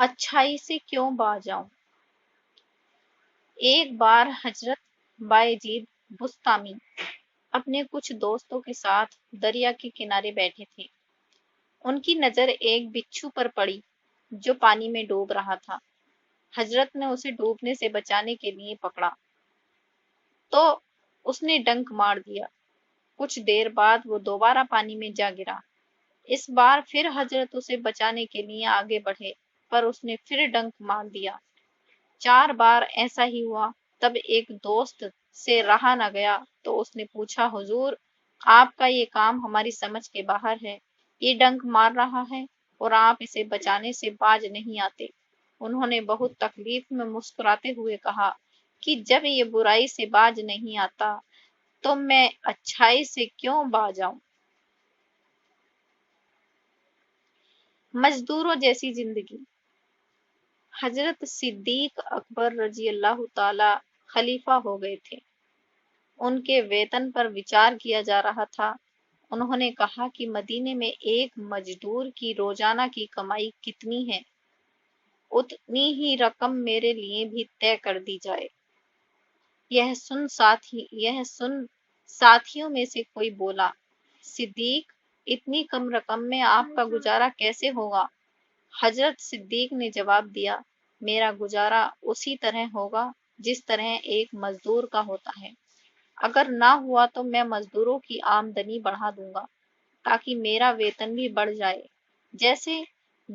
अच्छाई से क्यों बाज आऊं। एक बार हजरत बायजीद बुस्तामी अपने कुछ दोस्तों के साथ दरिया के किनारे बैठे थे। उनकी नजर एक बिच्छू पर पड़ी जो पानी में डूब रहा था। हजरत ने उसे डूबने से बचाने के लिए पकड़ा तो उसने डंक मार दिया। कुछ देर बाद वो दोबारा पानी में जा गिरा। इस बार फिर हजरत उसे बचाने के लिए आगे बढ़े पर उसने फिर डंक मार दिया। 4 बार ऐसा ही हुआ। तब एक दोस्त से रहा न गया तो उसने पूछा, हुजूर, आपका ये काम हमारी समझ के बाहर है। ये डंक मार रहा है और आप इसे बचाने से बाज नहीं आते। उन्होंने बहुत तकलीफ में मुस्कुराते हुए कहा कि जब ये बुराई से बाज नहीं आता तो मैं अच्छाई से क्यों बाज आऊं। मजदूरों जैसी जिंदगी। हजरत सिद्दीक अकबर रजी अल्लाह ताला खलीफा हो गए थे। उनके वेतन पर विचार किया जा रहा था। उन्होंने कहा कि मदीने में एक मजदूर की रोजाना की कमाई कितनी है, उतनी ही रकम मेरे लिए भी तय कर दी जाए। यह सुन साथियों में से कोई बोला, सिद्दीक, इतनी कम रकम में आपका गुजारा कैसे होगा। हजरत सिद्दीक ने जवाब दिया, मेरा गुजारा उसी तरह होगा जिस तरह एक मजदूर का होता है। अगर ना हुआ तो मैं मजदूरों की आमदनी बढ़ा दूंगा ताकि मेरा वेतन भी बढ़ जाए। जैसे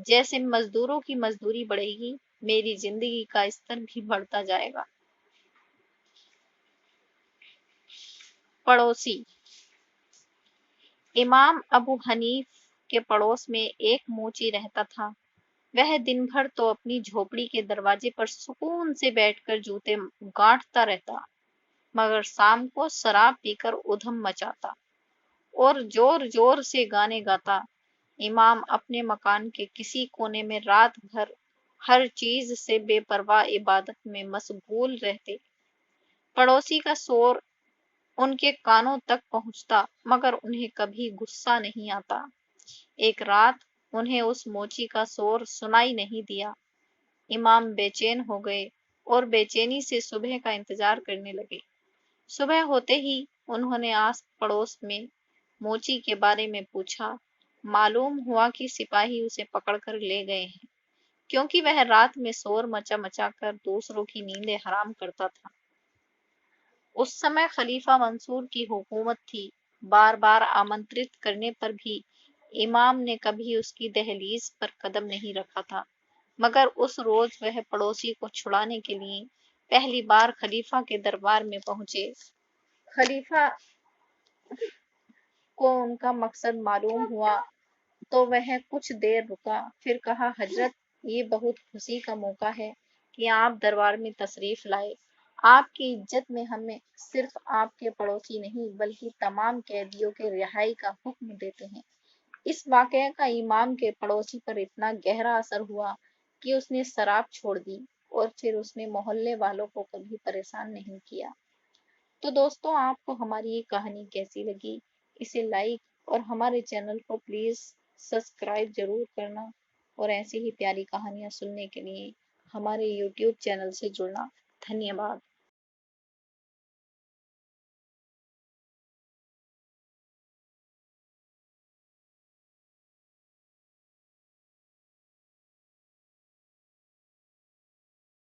जैसे मजदूरों की मजदूरी बढ़ेगी मेरी जिंदगी का स्तर भी बढ़ता जाएगा। पड़ोसी। इमाम अबू हनीफ के पड़ोस में एक मोची रहता था। वह दिन भर तो अपनी झोपड़ी के दरवाजे पर सुकून से बैठकर जूते गांठता रहता, मगर शाम को शराब पीकर उधम मचाता और जोर जोर से गाने गाता। इमाम अपने मकान के किसी कोने में रात भर हर चीज से बेपरवाह इबादत में मशगूल रहते। पड़ोसी का शोर उनके कानों तक पहुंचता मगर उन्हें कभी गुस्सा नहीं आता। एक रात उन्हें उस मोची का शोर सुनाई नहीं दिया। इमाम बेचैन हो गए और बेचैनी से सुबह का इंतजार करने लगे। सुबह होते ही उन्होंने आस पड़ोस में मोची के बारे में पूछा। मालूम हुआ कि सिपाही उसे पकड़कर ले गए हैं, क्योंकि वह रात में शोर मचा मचा कर दूसरों की नींदें हराम करता था। उस समय खलीफा मंसूर की हुकूमत थी। बार बार आमंत्रित करने पर भी इमाम ने कभी उसकी दहलीज पर कदम नहीं रखा था। मगर उस रोज वह पड़ोसी को छुड़ाने के लिए पहली बार खलीफा के दरबार में पहुंचे। खलीफा को उनका मकसद मालूम हुआ तो वह कुछ देर रुका, फिर कहा, हजरत, ये बहुत खुशी का मौका है कि आप दरबार में तशरीफ लाए। आपकी इज्जत में हमें सिर्फ आपके पड़ोसी नहीं बल्कि तमाम कैदियों के रिहाई का हुक्म देते हैं। इस वाकये का इमाम के पड़ोसी पर इतना गहरा असर हुआ कि उसने शराब छोड़ दी और फिर उसने मोहल्ले वालों को कभी परेशान नहीं किया। तो दोस्तों, आपको हमारी ये कहानी कैसी लगी, इसे लाइक और हमारे चैनल को प्लीज सब्सक्राइब जरूर करना और ऐसी ही प्यारी कहानियां सुनने के लिए हमारे YouTube चैनल से जुड़ना। धन्यवाद।